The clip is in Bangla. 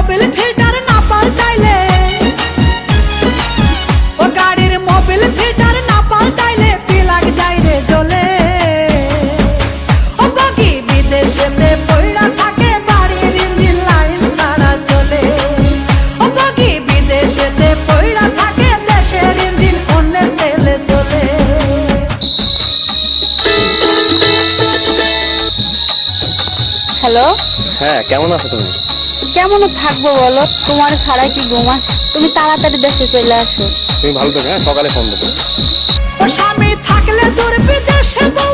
মোবিল ফিল্টার না পাল্টাইলে, ও গাড়ির মোবিল ফিল্টার না পাল্টাইলে পিলাক যায় রে জ্বলে। ও বগি বিদেশেতে পইড়া থাকে, বাড়ির ইঞ্জিন লাইন ছাড়া চলে। ও বগি বিদেশেতে পইড়া থাকে, দেশের ইঞ্জিন অন্যের তেলে চলে। হ্যালো, হ্যাঁ, কেমন আছো তুমি? কেমন থাকবো বলো, তোমার ছাড়া কি ঘুম আসে? তুমি তাড়াতাড়ি দেশে চলে আসো। তুমি ভালো থাকো, হ্যাঁ, সকালে ফোন দেবো। ও স্বামী থাকলে দূর বিদেশে বউ